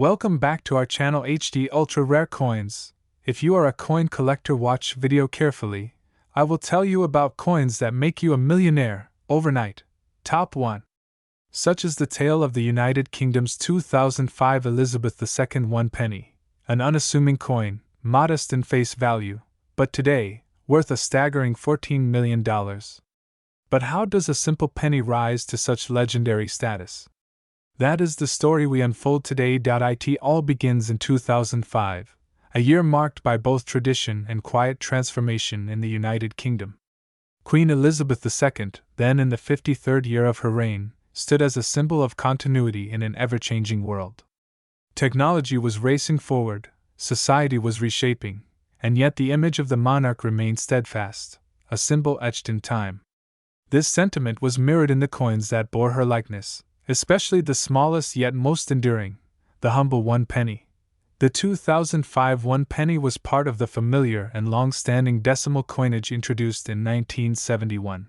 Welcome back to our channel HD Ultra Rare Coins. If you are a coin collector, watch video carefully. I will tell you about coins that make you a millionaire overnight. Top 1. Such is the tale of the United Kingdom's 2005 Elizabeth II 1 penny, an unassuming coin, modest in face value, but today, worth a staggering $14 million. But how does a simple penny rise to such legendary status? That is the story we unfold today. It all begins in 2005, a year marked by both tradition and quiet transformation in the United Kingdom. Queen Elizabeth II, then in the 53rd year of her reign, stood as a symbol of continuity in an ever-changing world. Technology was racing forward, society was reshaping, and yet the image of the monarch remained steadfast, a symbol etched in time. This sentiment was mirrored in the coins that bore her likeness, especially the smallest yet most enduring, the humble 1 penny. The 2005 1 penny was part of the familiar and long-standing decimal coinage introduced in 1971.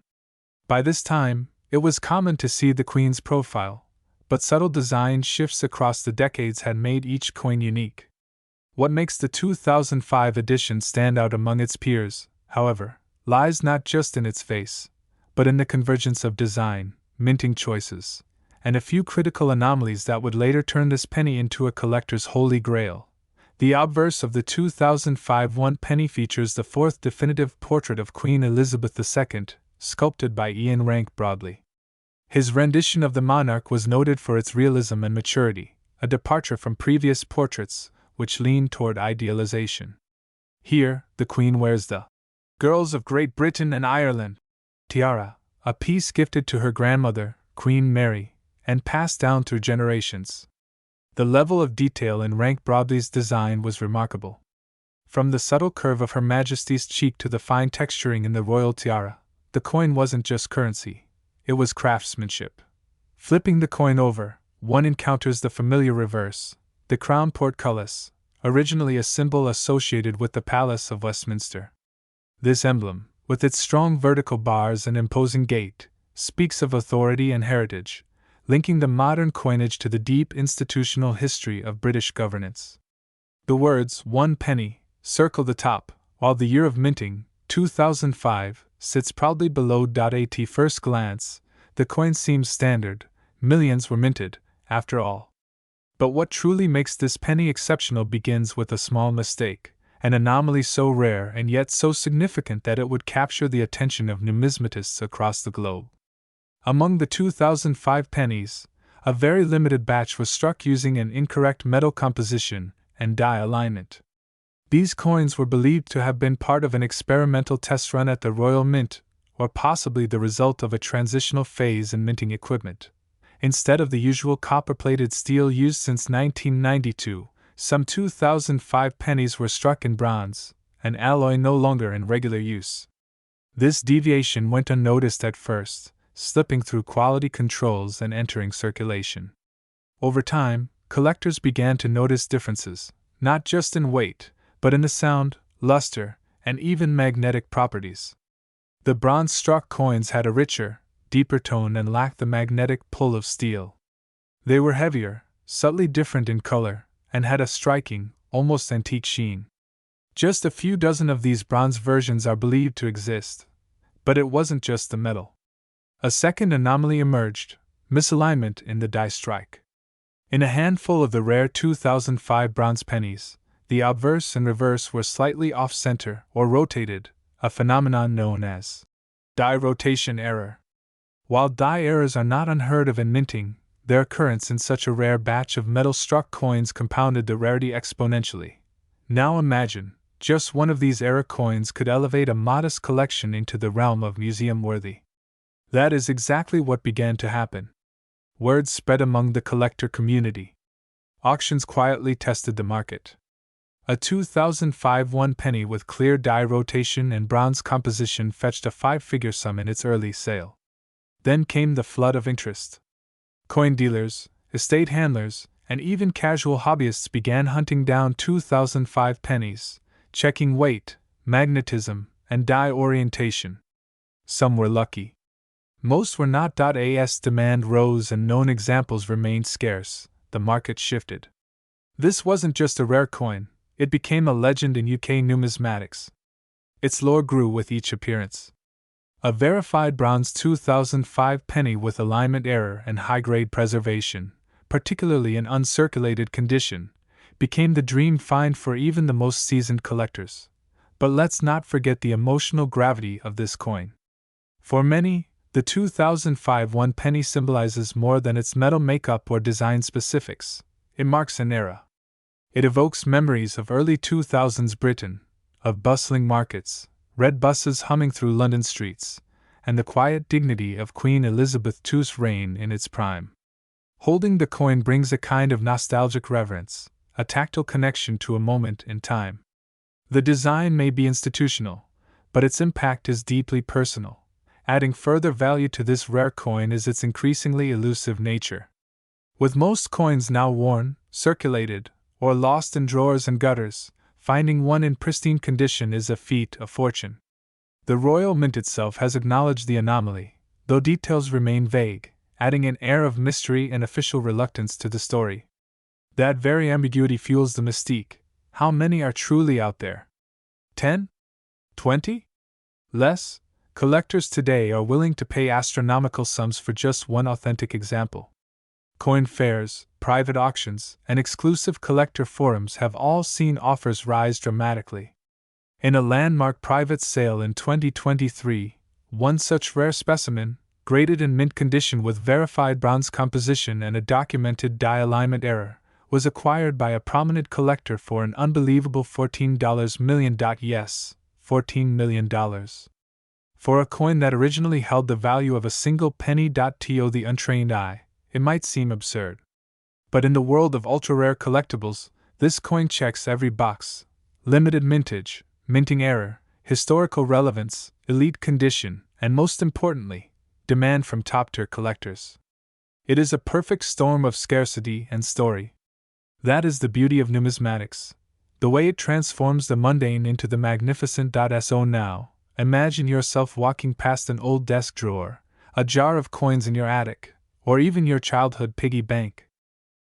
By this time, it was common to see the Queen's profile, but subtle design shifts across the decades had made each coin unique. What makes the 2005 edition stand out among its peers, however, lies not just in its face, but in the convergence of design, minting choices, and a few critical anomalies that would later turn this penny into a collector's holy grail. The obverse of the 2005 1 penny features the fourth definitive portrait of Queen Elizabeth II, sculpted by Ian Rank Broadley. His rendition of the monarch was noted for its realism and maturity, a departure from previous portraits, which leaned toward idealization. Here, the Queen wears the Girls of Great Britain and Ireland tiara, a piece gifted to her grandmother, Queen Mary, and passed down through generations. The level of detail in Rank Broadley's design was remarkable. From the subtle curve of Her Majesty's cheek to the fine texturing in the royal tiara, the coin wasn't just currency, it was craftsmanship. Flipping the coin over, one encounters the familiar reverse, the crown portcullis, originally a symbol associated with the Palace of Westminster. This emblem, with its strong vertical bars and imposing gait, speaks of authority and heritage, linking the modern coinage to the deep institutional history of British governance. The words 1 penny circle the top, while the year of minting, 2005, sits proudly below. At first glance, the coin seems standard, millions were minted, after all. But what truly makes this penny exceptional begins with a small mistake, an anomaly so rare and yet so significant that it would capture the attention of numismatists across the globe. Among the 2005 pennies, a very limited batch was struck using an incorrect metal composition and die alignment. These coins were believed to have been part of an experimental test run at the Royal Mint, or possibly the result of a transitional phase in minting equipment. Instead of the usual copper-plated steel used since 1992, some 2005 pennies were struck in bronze, an alloy no longer in regular use. This deviation went unnoticed at first, slipping through quality controls and entering circulation. Over time, collectors began to notice differences, not just in weight, but in the sound, luster, and even magnetic properties. The bronze-struck coins had a richer, deeper tone and lacked the magnetic pull of steel. They were heavier, subtly different in color, and had a striking, almost antique sheen. Just a few dozen of these bronze versions are believed to exist. But it wasn't just the metal. A second anomaly emerged: misalignment in the die strike. In a handful of the rare 2005 bronze pennies, the obverse and reverse were slightly off-center or rotated, a phenomenon known as die rotation error. While die errors are not unheard of in minting, their occurrence in such a rare batch of metal-struck coins compounded the rarity exponentially. Now imagine, just one of these error coins could elevate a modest collection into the realm of museum-worthy. That is exactly what began to happen. Word spread among the collector community. Auctions quietly tested the market. A 2005 1 penny with clear die rotation and bronze composition fetched a 5-figure sum in its early sale. Then came the flood of interest. Coin dealers, estate handlers, and even casual hobbyists began hunting down 2005 pennies, checking weight, magnetism, and die orientation. Some were lucky. Most were not. As demand rose and known examples remained scarce, the market shifted. This wasn't just a rare coin, it became a legend in UK numismatics. Its lore grew with each appearance. A verified bronze 2005 penny with alignment error and high-grade preservation, particularly in uncirculated condition, became the dream find for even the most seasoned collectors. But let's not forget the emotional gravity of this coin. For many, the 2005 one penny symbolizes more than its metal makeup or design specifics. It marks an era. It evokes memories of early 2000s Britain, of bustling markets, red buses humming through London streets, and the quiet dignity of Queen Elizabeth II's reign in its prime. Holding the coin brings a kind of nostalgic reverence, a tactile connection to a moment in time. The design may be institutional, but its impact is deeply personal. Adding further value to this rare coin is its increasingly elusive nature. With most coins now worn, circulated, or lost in drawers and gutters, finding one in pristine condition is a feat of fortune. The Royal Mint itself has acknowledged the anomaly, though details remain vague, adding an air of mystery and official reluctance to the story. That very ambiguity fuels the mystique. How many are truly out there? 10? 20? Less? Collectors today are willing to pay astronomical sums for just one authentic example. Coin fairs, private auctions, and exclusive collector forums have all seen offers rise dramatically. In a landmark private sale in 2023, one such rare specimen, graded in mint condition with verified bronze composition and a documented die alignment error, was acquired by a prominent collector for an unbelievable $14 million. Yes, $14 million. For a coin that originally held the value of a single penny. To the untrained eye, it might seem absurd. But in the world of ultra-rare collectibles, this coin checks every box: limited mintage, minting error, historical relevance, elite condition, and most importantly, demand from top-tier collectors. It is a perfect storm of scarcity and story. That is the beauty of numismatics, the way it transforms the mundane into the magnificent. So now, imagine yourself walking past an old desk drawer, a jar of coins in your attic, or even your childhood piggy bank.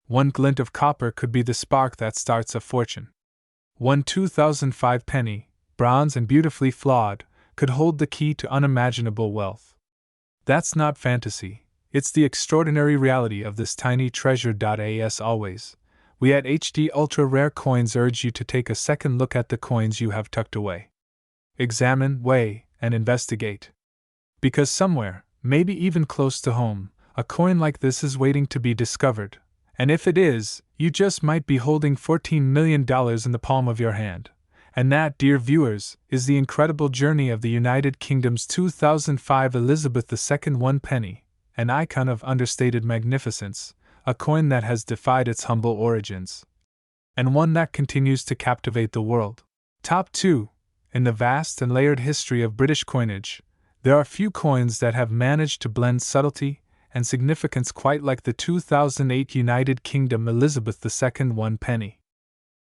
One glint of copper could be the spark that starts a fortune. One 2005 penny, bronze and beautifully flawed, could hold the key to unimaginable wealth. That's not fantasy, it's the extraordinary reality of this tiny treasure. As always, we at HD Ultra Rare Coins urge you to take a second look at the coins you have tucked away. Examine, weigh, and investigate. Because somewhere, maybe even close to home, a coin like this is waiting to be discovered. And if it is, you just might be holding $14 million in the palm of your hand. And that, dear viewers, is the incredible journey of the United Kingdom's 2005 Elizabeth II one penny, an icon of understated magnificence, a coin that has defied its humble origins. And one that continues to captivate the world. Top 2. In the vast and layered history of British coinage, there are few coins that have managed to blend subtlety and significance quite like the 2008 United Kingdom Elizabeth II one penny.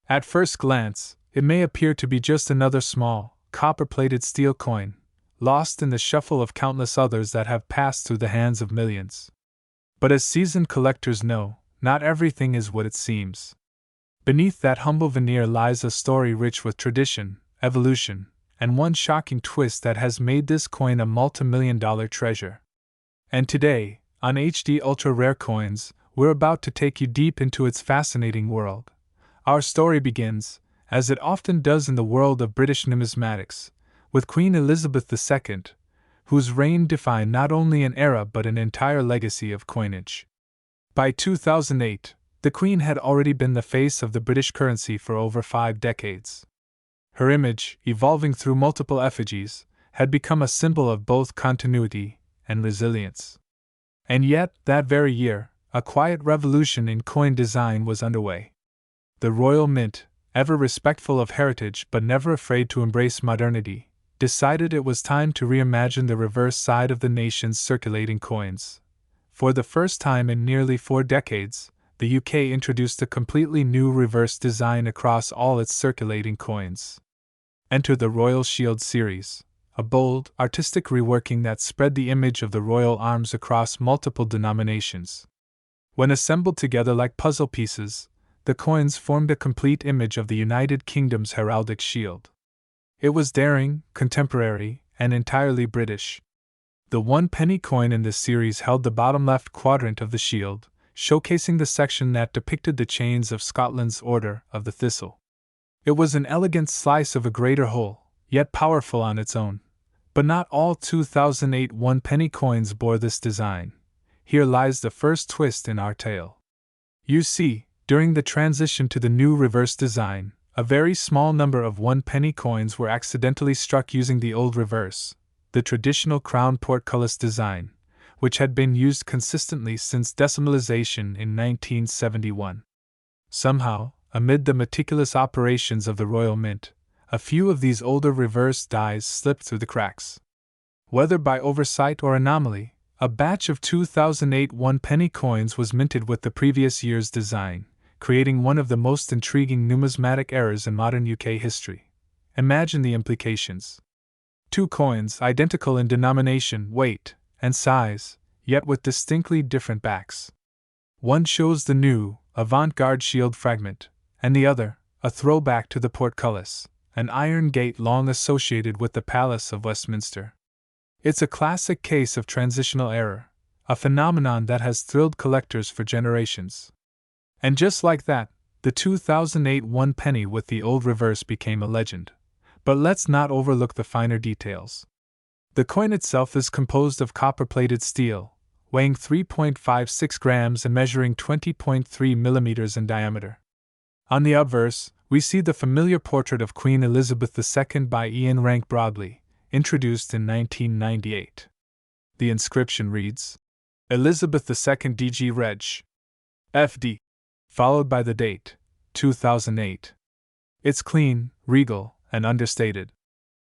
At first glance, it may appear to be just another small, copper-plated steel coin, lost in the shuffle of countless others that have passed through the hands of millions. But as seasoned collectors know, not everything is what it seems. Beneath that humble veneer lies a story rich with tradition, evolution, and one shocking twist that has made this coin a multi-million-dollar treasure. And today, on HD Ultra Rare Coins, we're about to take you deep into its fascinating world. Our story begins, as it often does in the world of British numismatics, with Queen Elizabeth II, whose reign defined not only an era but an entire legacy of coinage. By 2008, the Queen had already been the face of the British currency for over 5 decades. Her image, evolving through multiple effigies, had become a symbol of both continuity and resilience. And yet, that very year, a quiet revolution in coin design was underway. The Royal Mint, ever respectful of heritage but never afraid to embrace modernity, decided it was time to reimagine the reverse side of the nation's circulating coins. For the first time in nearly 4 decades, the UK introduced a completely new reverse design across all its circulating coins. Enter the Royal Shield series, a bold, artistic reworking that spread the image of the royal arms across multiple denominations. When assembled together like puzzle pieces, the coins formed a complete image of the United Kingdom's heraldic shield. It was daring, contemporary, and entirely British. The 1 penny coin in this series held the bottom left quadrant of the shield, showcasing the section that depicted the chains of Scotland's Order of the Thistle. It was an elegant slice of a greater whole, yet powerful on its own. But not all 2008 1 penny coins bore this design. Here lies the first twist in our tale. You see, during the transition to the new reverse design, a very small number of 1 penny coins were accidentally struck using the old reverse, the traditional crown portcullis design, which had been used consistently since decimalization in 1971. Somehow, amid the meticulous operations of the Royal Mint, a few of these older reverse dies slipped through the cracks. Whether by oversight or anomaly, a batch of 2008 1 penny coins was minted with the previous year's design, creating one of the most intriguing numismatic errors in modern UK history. Imagine the implications. 2 coins identical in denomination, weight, and size, yet with distinctly different backs. One shows the new, avant-garde shield fragment, and the other, a throwback to the portcullis, an iron gate long associated with the Palace of Westminster. It's a classic case of transitional error, a phenomenon that has thrilled collectors for generations. And just like that, the 2008 1 penny with the old reverse became a legend. But let's not overlook the finer details. The coin itself is composed of copper-plated steel, weighing 3.56 grams and measuring 20.3 millimeters in diameter. On the obverse, we see the familiar portrait of Queen Elizabeth II by Ian Rank Broadley, introduced in 1998. The inscription reads, Elizabeth II DG Reg. FD, followed by the date, 2008. It's clean, regal, and understated.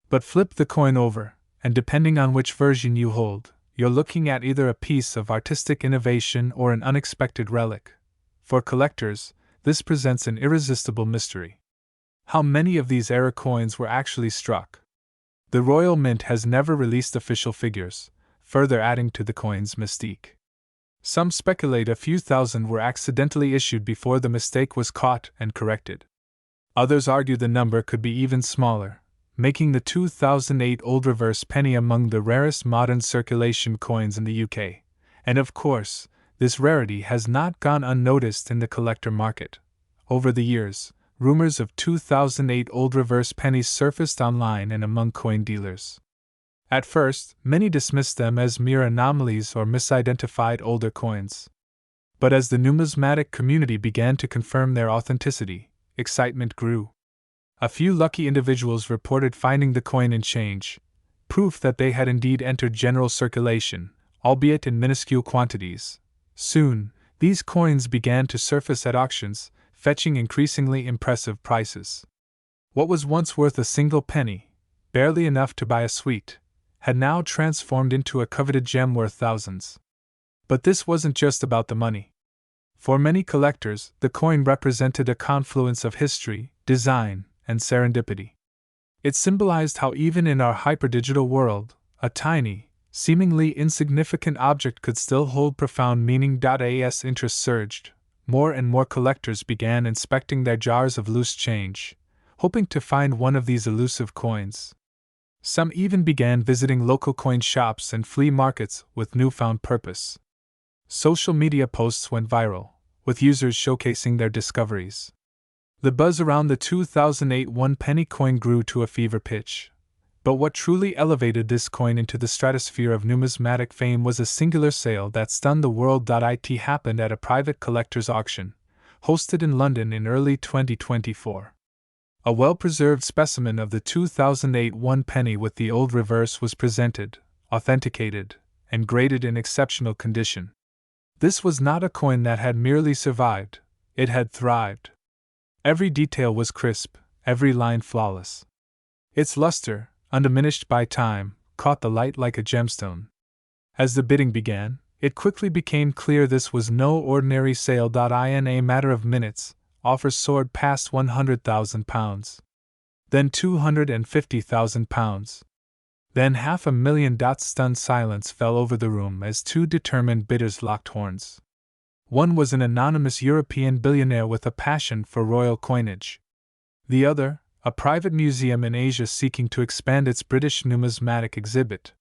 But flip the coin over, and depending on which version you hold, you're looking at either a piece of artistic innovation or an unexpected relic. For collectors, this presents an irresistible mystery. How many of these error coins were actually struck? The Royal Mint has never released official figures, further adding to the coin's mystique. Some speculate a few thousand were accidentally issued before the mistake was caught and corrected. Others argue the number could be even smaller, making the 2008 old reverse penny among the rarest modern circulation coins in the UK. And of course, this rarity has not gone unnoticed in the collector market. Over the years, rumors of 2008 old reverse pennies surfaced online and among coin dealers. At first, many dismissed them as mere anomalies or misidentified older coins. But as the numismatic community began to confirm their authenticity, excitement grew. A few lucky individuals reported finding the coin in change, proof that they had indeed entered general circulation, albeit in minuscule quantities. Soon, these coins began to surface at auctions, fetching increasingly impressive prices. What was once worth a single penny, barely enough to buy a sweet, had now transformed into a coveted gem worth thousands. But this wasn't just about the money. For many collectors, the coin represented a confluence of history, design, and serendipity. It symbolized how even in our hyperdigital world, a tiny, seemingly insignificant object could still hold profound meaning. As interest surged, more and more collectors began inspecting their jars of loose change, hoping to find one of these elusive coins. Some even began visiting local coin shops and flea markets with newfound purpose. Social media posts went viral, with users showcasing their discoveries. The buzz around the 2008 1 penny coin grew to a fever pitch. But what truly elevated this coin into the stratosphere of numismatic fame was a singular sale that stunned the world. It happened at a private collector's auction, hosted in London in early 2024. A well-preserved specimen of the 2008 1 penny with the old reverse was presented, authenticated, and graded in exceptional condition. This was not a coin that had merely survived, it had thrived. Every detail was crisp, every line flawless. Its luster, undiminished by time, caught the light like a gemstone. As the bidding began, it quickly became clear this was no ordinary sale. In a matter of minutes, offers soared past £100,000. Then £250,000. Then £500,000. Stunned silence fell over the room as two determined bidders locked horns. One was an anonymous European billionaire with a passion for royal coinage. The other, a private museum in Asia seeking to expand its British numismatic exhibit.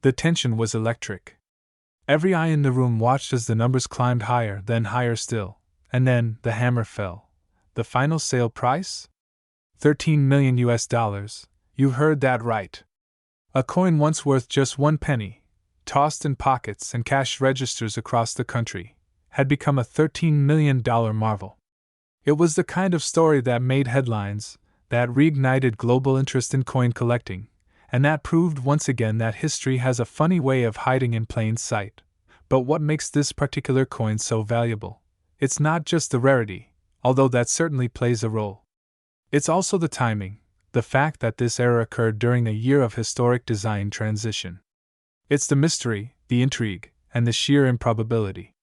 The tension was electric. Every eye in the room watched as the numbers climbed higher, then higher still, and then the hammer fell. The final sale price? $13 million US. You heard that right. A coin once worth just 1 penny, tossed in pockets and cash registers across the country, had become a $13 million marvel. It was the kind of story that made headlines, that reignited global interest in coin collecting, and that proved once again that history has a funny way of hiding in plain sight. But what makes this particular coin so valuable? It's not just the rarity, although that certainly plays a role. It's also the timing, the fact that this era occurred during a year of historic design transition. It's the mystery, the intrigue, and the sheer improbability.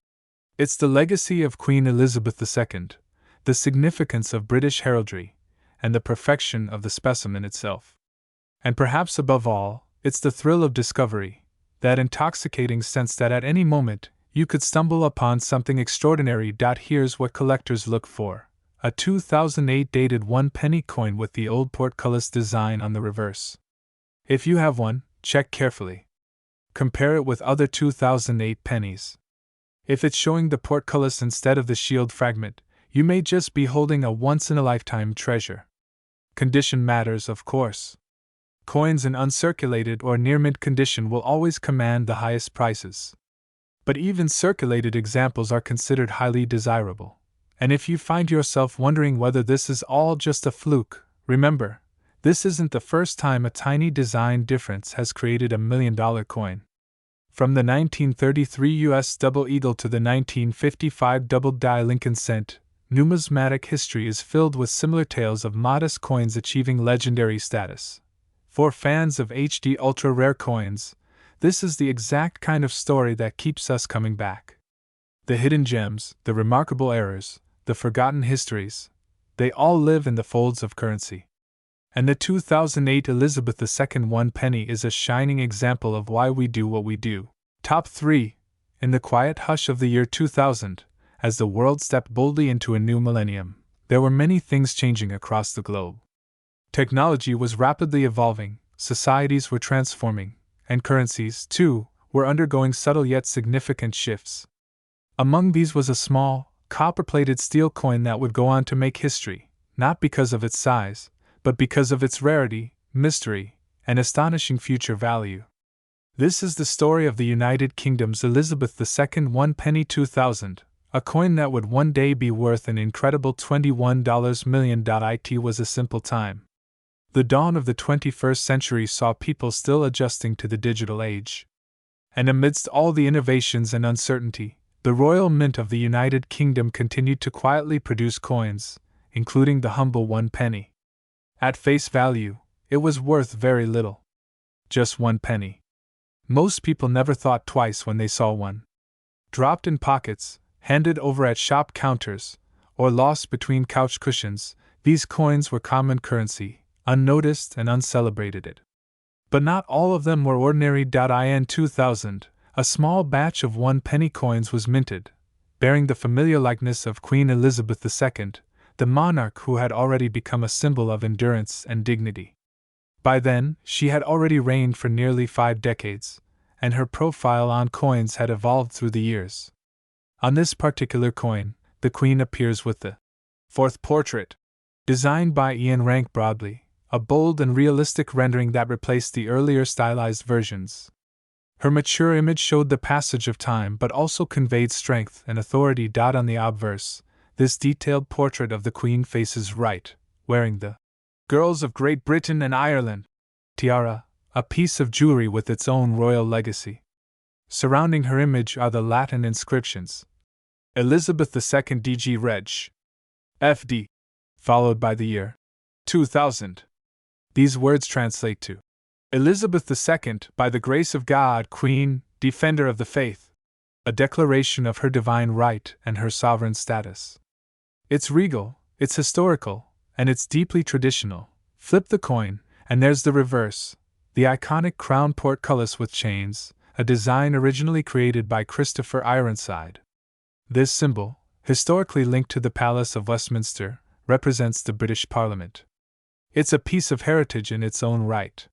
It's the legacy of Queen Elizabeth II, the significance of British heraldry, and the perfection of the specimen itself. And perhaps above all, it's the thrill of discovery, that intoxicating sense that at any moment you could stumble upon something extraordinary. Here's what collectors look for: a 2008 dated 1 penny coin with the old portcullis design on the reverse. If you have one, check carefully. Compare it with other 2008 pennies. If it's showing the portcullis instead of the shield fragment, you may just be holding a once-in-a-lifetime treasure. Condition matters, of course. Coins in uncirculated or near-mint condition will always command the highest prices. But even circulated examples are considered highly desirable. And if you find yourself wondering whether this is all just a fluke, remember, this isn't the first time a tiny design difference has created $1 million coin. From the 1933 U.S. double eagle to the 1955 double-die Lincoln cent, numismatic history is filled with similar tales of modest coins achieving legendary status. For fans of HD ultra-rare coins, this is the exact kind of story that keeps us coming back. The hidden gems, the remarkable errors, the forgotten histories, they all live in the folds of currency. And the 2008 Elizabeth II 1 penny is a shining example of why we do what we do. Top 3. In the quiet hush of the year 2000, as the world stepped boldly into a new millennium, there were many things changing across the globe. Technology was rapidly evolving, societies were transforming, and currencies, too, were undergoing subtle yet significant shifts. Among these was a small, copper-plated steel coin that would go on to make history, not because of its size, but because of its rarity, mystery, and astonishing future value. This is the story of the United Kingdom's Elizabeth II 1 penny 2000, a coin that would one day be worth an incredible $21 million. It was a simple time. The dawn of the 21st century saw people still adjusting to the digital age. And amidst all the innovations and uncertainty, the Royal Mint of the United Kingdom continued to quietly produce coins, including the humble 1 penny. At face value, it was worth very little. Just 1 penny. Most people never thought twice when they saw one. Dropped in pockets, handed over at shop counters, or lost between couch cushions, these coins were common currency, unnoticed and uncelebrated. But not all of them were ordinary. In 2000, a small batch of 1 penny coins was minted, bearing the familiar likeness of Queen Elizabeth II, the monarch who had already become a symbol of endurance and dignity. By then, she had already reigned for nearly 5 decades, and her profile on coins had evolved through the years. On this particular coin, the Queen appears with the 4th portrait, designed by Ian Rank Broadley, a bold and realistic rendering that replaced the earlier stylized versions. Her mature image showed the passage of time but also conveyed strength and authority. On the obverse, this detailed portrait of the Queen faces right, wearing the Girls of Great Britain and Ireland tiara, a piece of jewelry with its own royal legacy. Surrounding her image are the Latin inscriptions: Elizabeth II DG Reg. FD, followed by the year 2000. These words translate to Elizabeth II, by the grace of God, Queen, Defender of the Faith, a declaration of her divine right and her sovereign status. It's regal, it's historical, and it's deeply traditional. Flip the coin, and there's the reverse, the iconic crown portcullis with chains, a design originally created by Christopher Ironside. This symbol, historically linked to the Palace of Westminster, represents the British Parliament. It's a piece of heritage in its own right.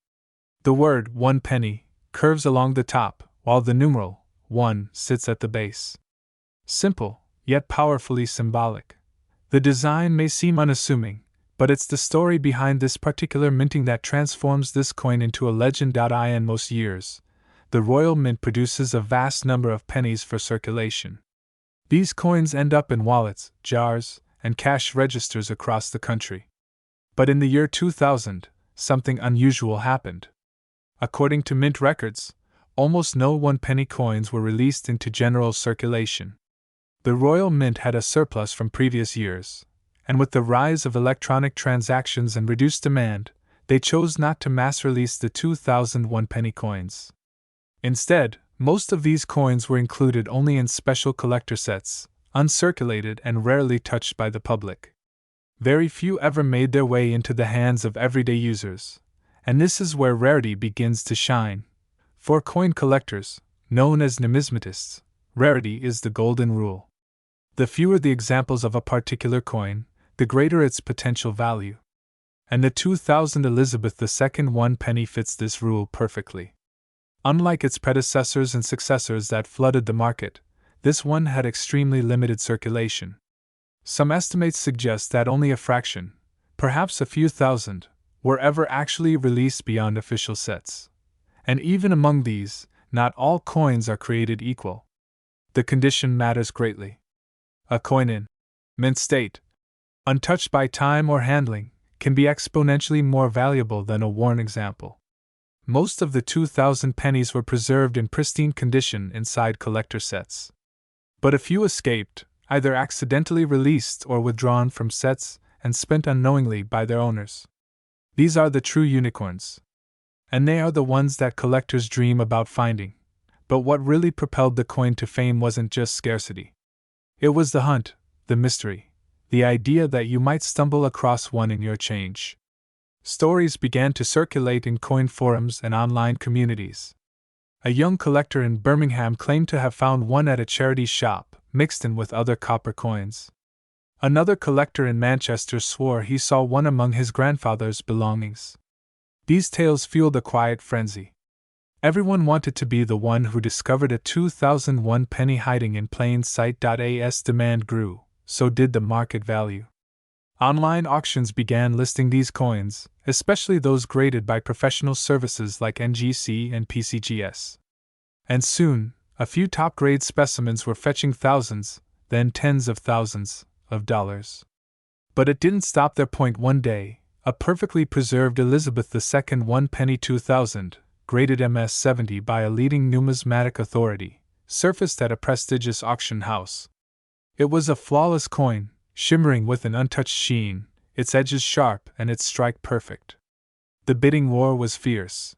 The word 1 penny curves along the top, while the numeral 1 sits at the base. Simple, yet powerfully symbolic. The design may seem unassuming, but it's the story behind this particular minting that transforms this coin into a legend. In most years, the Royal Mint produces a vast number of pennies for circulation. These coins end up in wallets, jars, and cash registers across the country. But in the year 2000, something unusual happened. According to mint records, almost no 1 penny coins were released into general circulation. The Royal Mint had a surplus from previous years, and with the rise of electronic transactions and reduced demand, they chose not to mass release the 2001 penny coins. Instead, most of these coins were included only in special collector sets, uncirculated and rarely touched by the public. Very few ever made their way into the hands of everyday users, and this is where rarity begins to shine. For coin collectors, known as numismatists, rarity is the golden rule. The fewer the examples of a particular coin, the greater its potential value. And the 2000 Elizabeth II 1 penny fits this rule perfectly. Unlike its predecessors and successors that flooded the market, this one had extremely limited circulation. Some estimates suggest that only a fraction, perhaps a few thousand, were ever actually released beyond official sets. And even among these, not all coins are created equal. The condition matters greatly. A coin in mint state, untouched by time or handling, can be exponentially more valuable than a worn example. Most of the 2000 pennies were preserved in pristine condition inside collector sets. But a few escaped, either accidentally released or withdrawn from sets and spent unknowingly by their owners. These are the true unicorns. And they are the ones that collectors dream about finding. But what really propelled the coin to fame wasn't just scarcity. It was the hunt, the mystery, the idea that you might stumble across one in your change. Stories began to circulate in coin forums and online communities. A young collector in Birmingham claimed to have found one at a charity shop, mixed in with other copper coins. Another collector in Manchester swore he saw one among his grandfather's belongings. These tales fueled a quiet frenzy. Everyone wanted to be the one who discovered a 2001 penny hiding in plain sight. As demand grew, so did the market value. Online auctions began listing these coins, especially those graded by professional services like NGC and PCGS. And soon, a few top-grade specimens were fetching thousands, then tens of thousands, of dollars. But it didn't stop there. One day, a perfectly preserved Elizabeth II 1 penny 2000, graded MS-70 by a leading numismatic authority, surfaced at a prestigious auction house. It was a flawless coin, shimmering with an untouched sheen, its edges sharp and its strike perfect. The bidding war was fierce.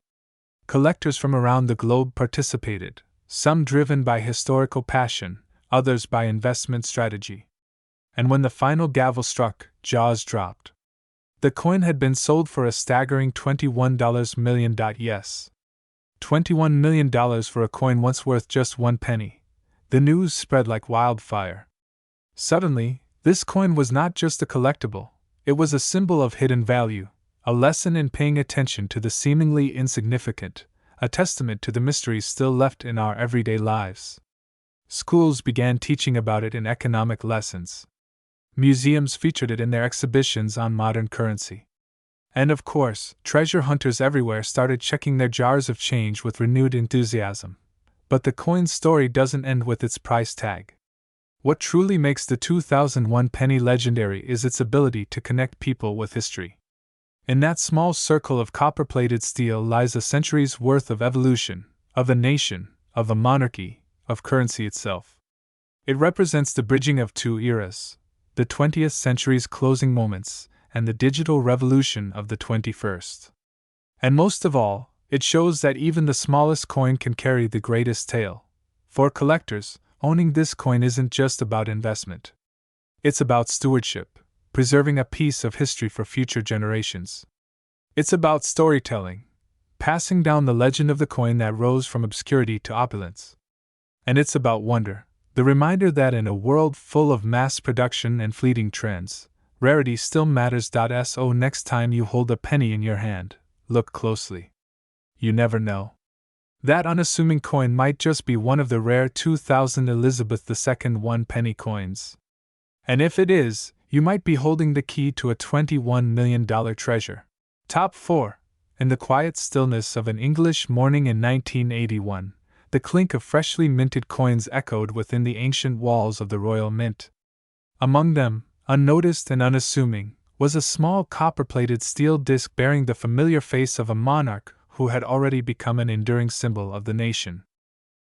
Collectors from around the globe participated, some driven by historical passion, others by investment strategy. And when the final gavel struck, jaws dropped. The coin had been sold for a staggering $21 million. Yes. $21 million for a coin once worth just 1 penny. The news spread like wildfire. Suddenly, this coin was not just a collectible, it was a symbol of hidden value, a lesson in paying attention to the seemingly insignificant, a testament to the mysteries still left in our everyday lives. Schools began teaching about it in economic lessons. Museums featured it in their exhibitions on modern currency. And of course, treasure hunters everywhere started checking their jars of change with renewed enthusiasm. But the coin's story doesn't end with its price tag. What truly makes the 2001 penny legendary is its ability to connect people with history. In that small circle of copper-plated steel lies a century's worth of evolution, of a nation, of a monarchy, of currency itself. It represents the bridging of two eras, the 20th century's closing moments, and the digital revolution of the 21st. And most of all, it shows that even the smallest coin can carry the greatest tale. For collectors, owning this coin isn't just about investment. It's about stewardship, preserving a piece of history for future generations. It's about storytelling, passing down the legend of the coin that rose from obscurity to opulence. And it's about wonder, The reminder that in a world full of mass production and fleeting trends, rarity still matters. So next time you hold a penny in your hand, look closely. You never know. That unassuming coin might just be one of the rare 2000 Elizabeth II 1-penny coins. And if it is, you might be holding the key to a $21 million treasure. Top 4. In the quiet stillness of an English morning in 1981, the clink of freshly minted coins echoed within the ancient walls of the Royal Mint. Among them, unnoticed and unassuming, was a small copper-plated steel disc bearing the familiar face of a monarch who had already become an enduring symbol of the nation.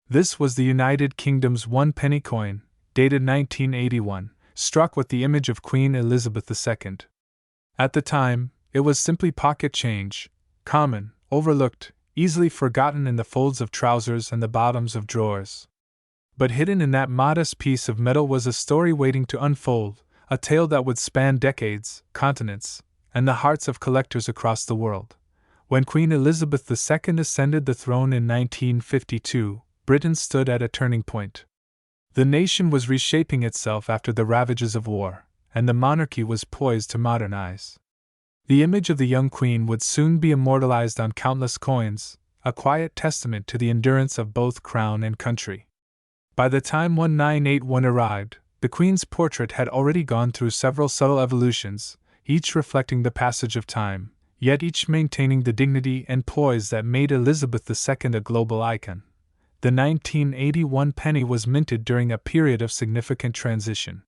This was the United Kingdom's 1-penny coin, dated 1981, struck with the image of Queen Elizabeth II. At the time, it was simply pocket change, common, overlooked, easily forgotten in the folds of trousers and the bottoms of drawers. But hidden in that modest piece of metal was a story waiting to unfold, a tale that would span decades, continents, and the hearts of collectors across the world. When Queen Elizabeth II ascended the throne in 1952, Britain stood at a turning point. The nation was reshaping itself after the ravages of war, and the monarchy was poised to modernize. The image of the young queen would soon be immortalized on countless coins, a quiet testament to the endurance of both crown and country. By the time 1981 arrived, the queen's portrait had already gone through several subtle evolutions, each reflecting the passage of time, yet each maintaining the dignity and poise that made Elizabeth II a global icon. The 1981 penny was minted during a period of significant transition.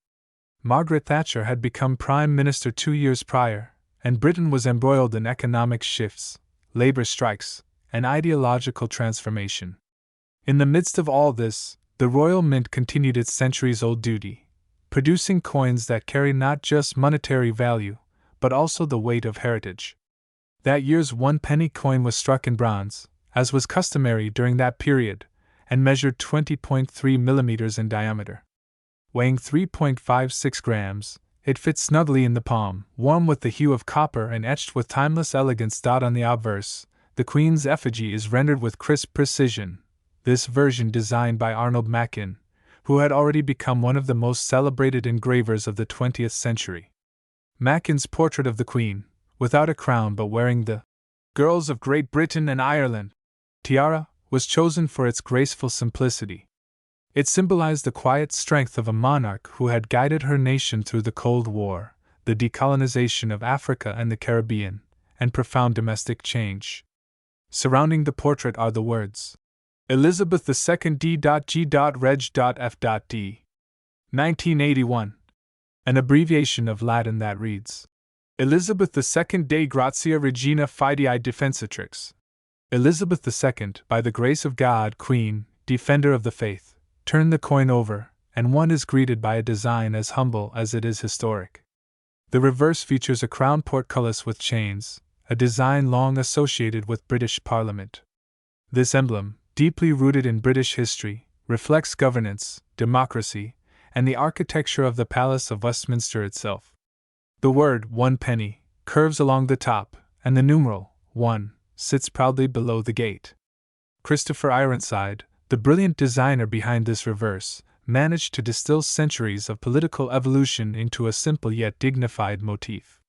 Margaret Thatcher had become Prime Minister 2 years prior, and Britain was embroiled in economic shifts, labor strikes, and ideological transformation. In the midst of all this, the Royal Mint continued its centuries-old duty, producing coins that carry not just monetary value, but also the weight of heritage. That year's 1-penny coin was struck in bronze, as was customary during that period, and measured 20.3 millimeters in diameter. Weighing 3.56 grams, it fit snugly in the palm, warm with the hue of copper and etched with timeless elegance. On the obverse, the Queen's effigy is rendered with crisp precision, this version designed by Arnold Machin, who had already become one of the most celebrated engravers of the 20th century. Machin's portrait of the Queen, without a crown but wearing the Girls of Great Britain and Ireland tiara, was chosen for its graceful simplicity. It symbolized the quiet strength of a monarch who had guided her nation through the Cold War, the decolonization of Africa and the Caribbean, and profound domestic change. Surrounding the portrait are the words, Elizabeth II D.G.Reg.F.D. 1981, an abbreviation of Latin that reads, Elizabeth II de Grazia Regina Fidei Defensatrix. Elizabeth II, by the grace of God, Queen, Defender of the Faith. Turn the coin over, and one is greeted by a design as humble as it is historic. The reverse features a crown portcullis with chains, a design long associated with British Parliament. This emblem, deeply rooted in British history, reflects governance, democracy, and the architecture of the Palace of Westminster itself. The word 1 penny curves along the top, and the numeral 1 sits proudly below the gate. Christopher Ironside, the brilliant designer behind this reverse, managed to distill centuries of political evolution into a simple yet dignified motif.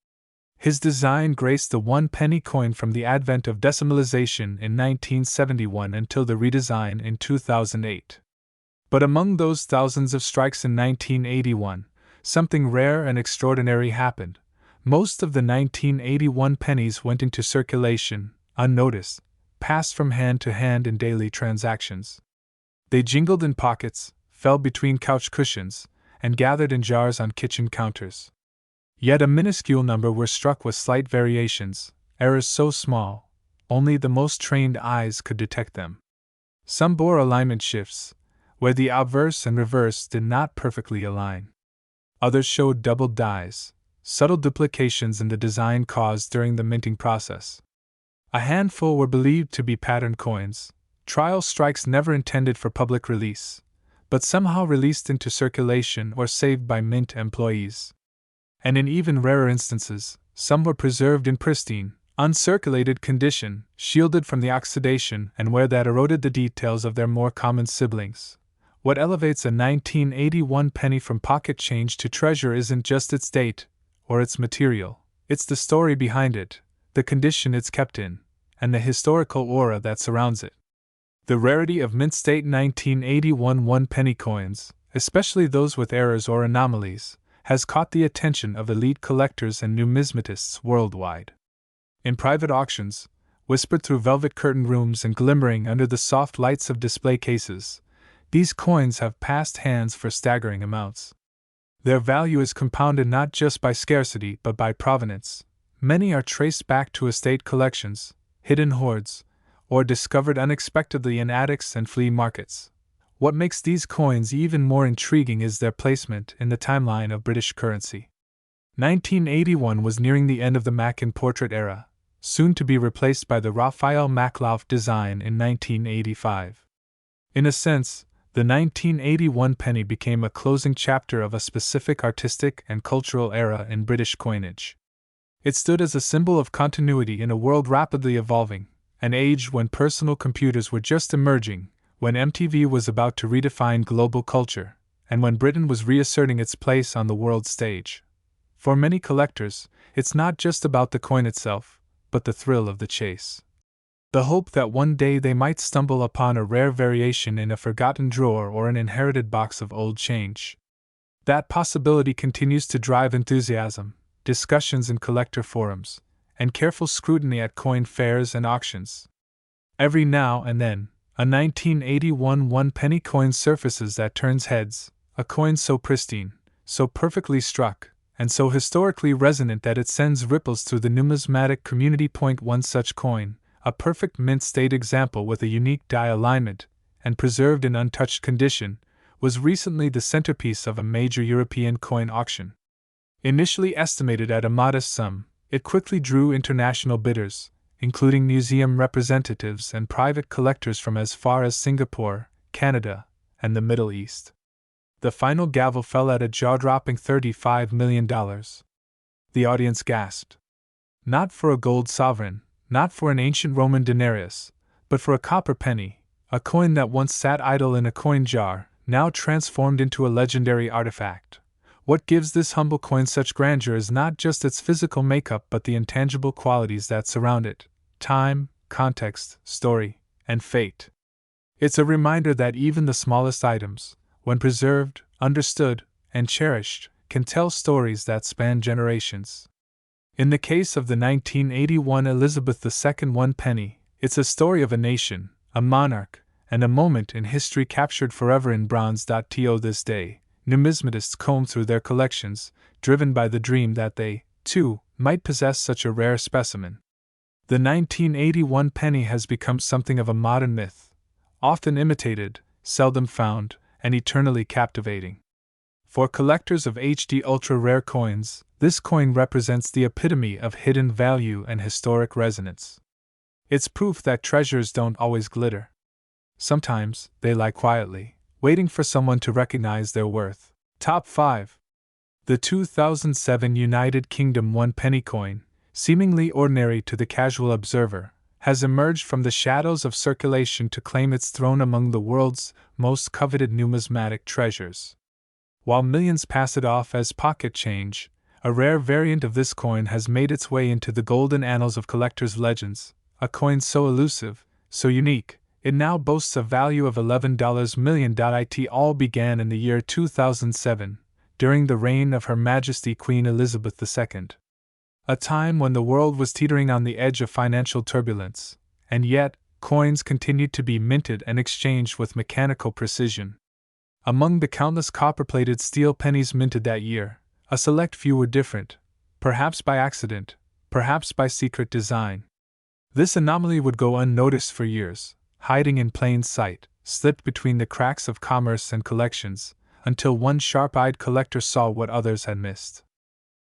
His design graced the 1-penny coin from the advent of decimalization in 1971 until the redesign in 2008. But among those thousands of strikes in 1981, something rare and extraordinary happened. Most of the 1981 pennies went into circulation, unnoticed, passed from hand to hand in daily transactions. They jingled in pockets, fell between couch cushions, and gathered in jars on kitchen counters. Yet a minuscule number were struck with slight variations, errors so small, only the most trained eyes could detect them. Some bore alignment shifts, where the obverse and reverse did not perfectly align. Others showed doubled dies, subtle duplications in the design caused during the minting process. A handful were believed to be pattern coins, trial strikes never intended for public release, but somehow released into circulation or saved by mint employees. And in even rarer instances, some were preserved in pristine, uncirculated condition, shielded from the oxidation and wear that eroded the details of their more common siblings. What elevates a 1981 penny from pocket change to treasure isn't just its date or its material, it's the story behind it, the condition it's kept in, and the historical aura that surrounds it. The rarity of mint state 1981 one-penny coins, especially those with errors or anomalies, has caught the attention of elite collectors and numismatists worldwide. In private auctions, whispered through velvet curtained rooms and glimmering under the soft lights of display cases, these coins have passed hands for staggering amounts. Their value is compounded not just by scarcity but by provenance. Many are traced back to estate collections, hidden hoards, or discovered unexpectedly in attics and flea markets. What makes these coins even more intriguing is their placement in the timeline of British currency. 1981 was nearing the end of the Mackin portrait era, soon to be replaced by the Raphael Maklauf design in 1985. In a sense, the 1981 penny became a closing chapter of a specific artistic and cultural era in British coinage. It stood as a symbol of continuity in a world rapidly evolving, an age when personal computers were just emerging, when MTV was about to redefine global culture, and when Britain was reasserting its place on the world stage. For many collectors, it's not just about the coin itself, but the thrill of the chase. The hope that one day they might stumble upon a rare variation in a forgotten drawer or an inherited box of old change. That possibility continues to drive enthusiasm, discussions in collector forums, and careful scrutiny at coin fairs and auctions. Every now and then, a 1981 one-penny coin surfaces that turns heads, a coin so pristine, so perfectly struck, and so historically resonant that it sends ripples through the numismatic community. One such coin, a perfect mint state example with a unique die alignment, and preserved in untouched condition, was recently the centerpiece of a major European coin auction. Initially estimated at a modest sum, it quickly drew international bidders, including museum representatives and private collectors from as far as Singapore, Canada, and the Middle East. The final gavel fell at a jaw-dropping $35 million. The audience gasped. Not for a gold sovereign, not for an ancient Roman denarius, but for a copper penny, a coin that once sat idle in a coin jar, now transformed into a legendary artifact. What gives this humble coin such grandeur is not just its physical makeup but the intangible qualities that surround it: time, context, story, and fate. It's a reminder that even the smallest items, when preserved, understood, and cherished, can tell stories that span generations. In the case of the 1981 Elizabeth II one penny, it's a story of a nation, a monarch, and a moment in history captured forever in bronze. To this day, numismatists comb through their collections, driven by the dream that they, too, might possess such a rare specimen. The 1981 penny has become something of a modern myth, often imitated, seldom found, and eternally captivating. For collectors of HD ultra-rare coins, this coin represents the epitome of hidden value and historic resonance. It's proof that treasures don't always glitter. Sometimes, they lie quietly, waiting for someone to recognize their worth. Top 5. The 2007 United Kingdom one-penny coin, seemingly ordinary to the casual observer, has emerged from the shadows of circulation to claim its throne among the world's most coveted numismatic treasures. While millions pass it off as pocket change, a rare variant of this coin has made its way into the golden annals of collectors' legends, a coin so elusive, so unique, it now boasts a value of $11 million. It all began in the year 2007, during the reign of Her Majesty Queen Elizabeth II. A time when the world was teetering on the edge of financial turbulence, and yet, coins continued to be minted and exchanged with mechanical precision. Among the countless copper-plated steel pennies minted that year, a select few were different, perhaps by accident, perhaps by secret design. This anomaly would go unnoticed for years, hiding in plain sight, slipped between the cracks of commerce and collections, until one sharp-eyed collector saw what others had missed.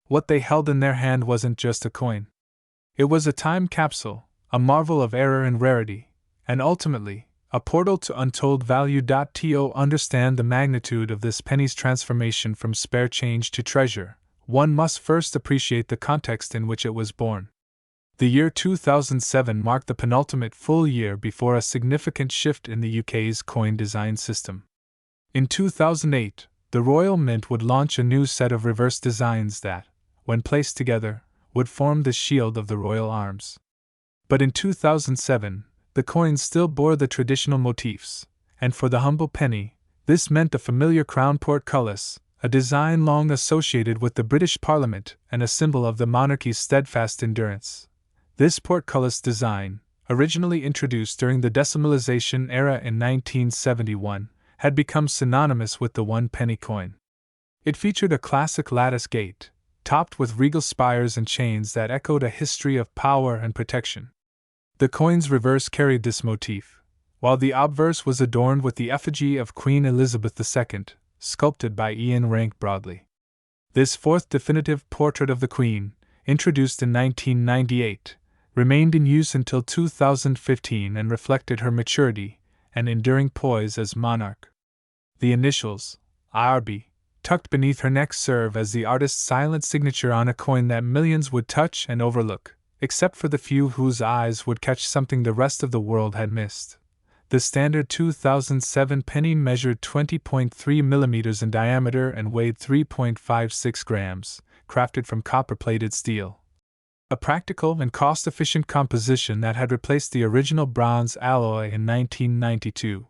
What they held in their hand wasn't just a coin. It was a time capsule, a marvel of error and rarity, and ultimately, a portal to untold value. To understand the magnitude of this penny's transformation from spare change to treasure, one must first appreciate the context in which it was born. The year 2007 marked the penultimate full year before a significant shift in the UK's coin design system. In 2008, the Royal Mint would launch a new set of reverse designs that, when placed together, would form the shield of the royal arms. But in 2007, the coins still bore the traditional motifs, and for the humble penny, this meant the familiar crown portcullis, a design long associated with the British Parliament and a symbol of the monarchy's steadfast endurance. This portcullis design, originally introduced during the decimalization era in 1971, had become synonymous with the 1-penny coin. It featured a classic lattice gate, topped with regal spires and chains that echoed a history of power and protection. The coin's reverse carried this motif, while the obverse was adorned with the effigy of Queen Elizabeth II, sculpted by Ian Rank Broadley. This fourth definitive portrait of the Queen, introduced in 1998, remained in use until 2015 and reflected her maturity and enduring poise as monarch. The initials, IRB, tucked beneath her neck serve as the artist's silent signature on a coin that millions would touch and overlook, except for the few whose eyes would catch something the rest of the world had missed. The standard 2007 penny measured 20.3 millimeters in diameter and weighed 3.56 grams, crafted from copper-plated steel. A practical and cost-efficient composition that had replaced the original bronze alloy in 1992.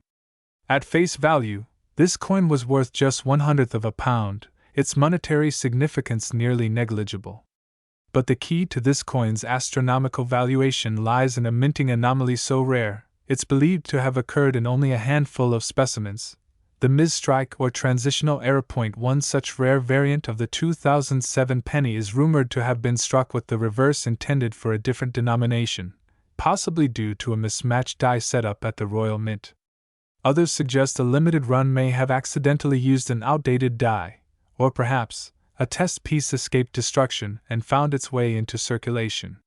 At face value, this coin was worth just 1/100 of a pound, its monetary significance nearly negligible. But the key to this coin's astronomical valuation lies in a minting anomaly so rare, it's believed to have occurred in only a handful of specimens. The misstrike or transitional error point. One such rare variant of the 2007 penny is rumored to have been struck with the reverse intended for a different denomination, possibly due to a mismatched die setup at the Royal Mint. Others suggest a limited run may have accidentally used an outdated die, or perhaps, a test piece escaped destruction and found its way into circulation.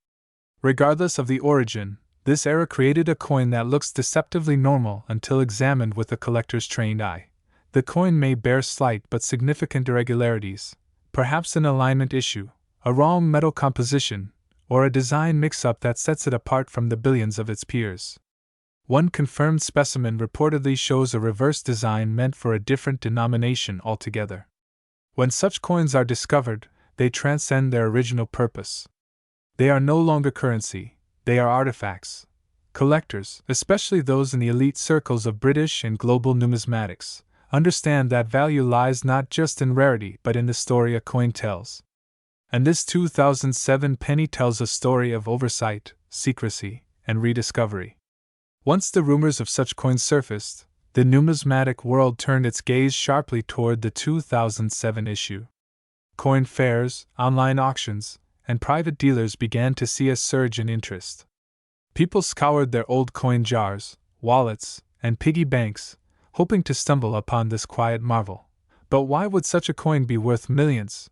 Regardless of the origin, this error created a coin that looks deceptively normal until examined with a collector's trained eye. The coin may bear slight but significant irregularities, perhaps an alignment issue, a wrong metal composition, or a design mix-up that sets it apart from the billions of its peers. One confirmed specimen reportedly shows a reverse design meant for a different denomination altogether. When such coins are discovered, they transcend their original purpose. They are no longer currency. They are artifacts. Collectors, especially those in the elite circles of British and global numismatics, understand that value lies not just in rarity but in the story a coin tells. And this 2007 penny tells a story of oversight, secrecy, and rediscovery. Once the rumors of such coins surfaced, the numismatic world turned its gaze sharply toward the 2007 issue. Coin fairs, online auctions, and private dealers began to see a surge in interest. People scoured their old coin jars, wallets, and piggy banks, hoping to stumble upon this quiet marvel. But why would such a coin be worth millions?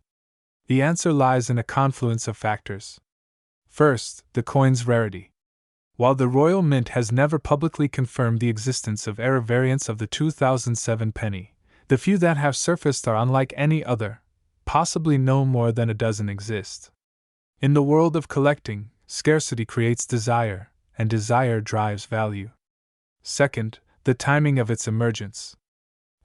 The answer lies in a confluence of factors. First, the coin's rarity. While the Royal Mint has never publicly confirmed the existence of error variants of the 2007 penny, the few that have surfaced are unlike any other. Possibly no more than a dozen exist. In the world of collecting, scarcity creates desire, and desire drives value. Second, the timing of its emergence.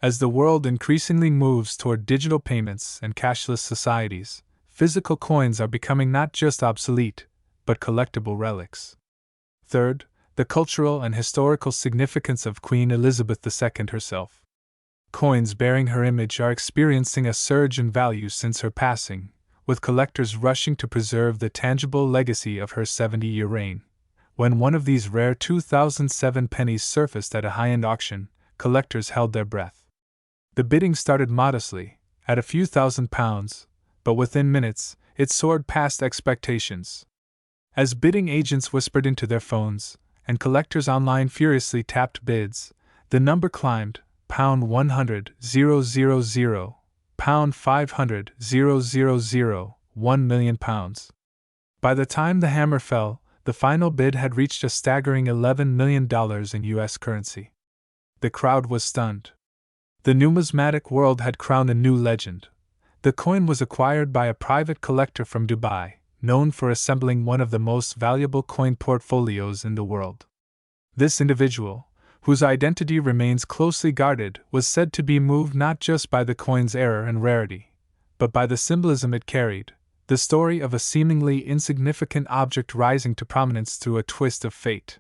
As the world increasingly moves toward digital payments and cashless societies, physical coins are becoming not just obsolete, but collectible relics. Third, the cultural and historical significance of Queen Elizabeth II herself. Coins bearing her image are experiencing a surge in value since her passing, with collectors rushing to preserve the tangible legacy of her 70-year reign. When one of these rare 2007 pennies surfaced at a high-end auction, collectors held their breath. The bidding started modestly, at a few £1,000s, but within minutes, it soared past expectations. As bidding agents whispered into their phones, and collectors online furiously tapped bids, the number climbed, £100,000, £500,000, £1 million. By the time the hammer fell, the final bid had reached a staggering $11 million in US currency. The crowd was stunned. The numismatic world had crowned a new legend. The coin was acquired by a private collector from Dubai, known for assembling one of the most valuable coin portfolios in the world. This individual, whose identity remains closely guarded, was said to be moved not just by the coin's error and rarity, but by the symbolism it carried, the story of a seemingly insignificant object rising to prominence through a twist of fate.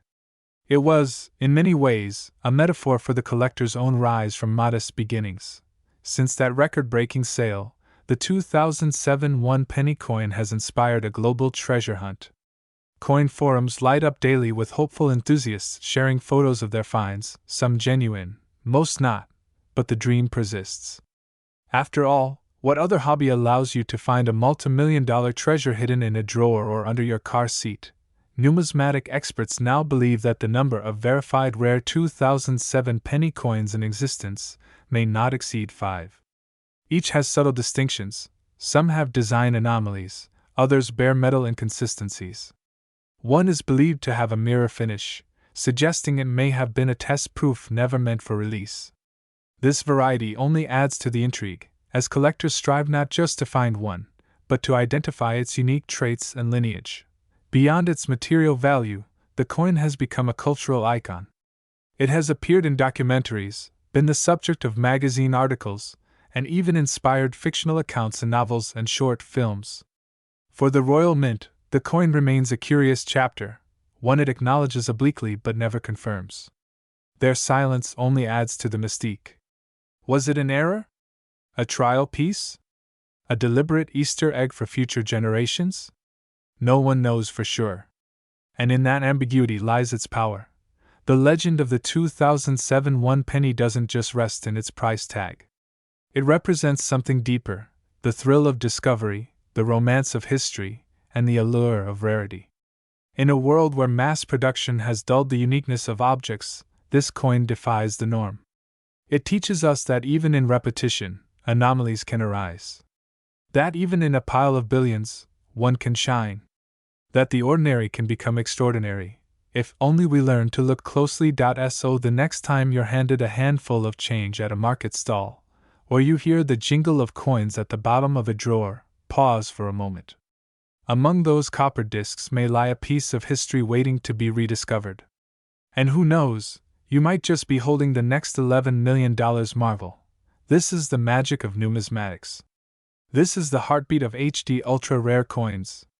It was, in many ways, a metaphor for the collector's own rise from modest beginnings. Since that record-breaking sale, the 2007 one-penny coin has inspired a global treasure hunt. Coin forums light up daily with hopeful enthusiasts sharing photos of their finds, some genuine, most not, but the dream persists. After all, what other hobby allows you to find a multi-million-dollar treasure hidden in a drawer or under your car seat? Numismatic experts now believe that the number of verified rare 2007 penny coins in existence may not exceed 5. Each has subtle distinctions, some have design anomalies, others bear metal inconsistencies. One is believed to have a mirror finish, suggesting it may have been a test proof never meant for release. This variety only adds to the intrigue, as collectors strive not just to find one, but to identify its unique traits and lineage. Beyond its material value, the coin has become a cultural icon. It has appeared in documentaries, been the subject of magazine articles, and even inspired fictional accounts in novels and short films. For the Royal Mint, the coin remains a curious chapter, one it acknowledges obliquely but never confirms. Their silence only adds to the mystique. Was it an error? A trial piece? A deliberate Easter egg for future generations? No one knows for sure. And in that ambiguity lies its power. The legend of the 2007 one penny doesn't just rest in its price tag. It represents something deeper, the thrill of discovery, the romance of history, and the allure of rarity. In a world where mass production has dulled the uniqueness of objects, this coin defies the norm. It teaches us that even in repetition, anomalies can arise. That even in a pile of billions, one can shine. That the ordinary can become extraordinary, if only we learn to look closely. So the next time you're handed a handful of change at a market stall, or you hear the jingle of coins at the bottom of a drawer, pause for a moment. Among those copper discs may lie a piece of history waiting to be rediscovered. And who knows, you might just be holding the next $11 million marvel. This is the magic of numismatics. This is the heartbeat of HD ultra-rare coins.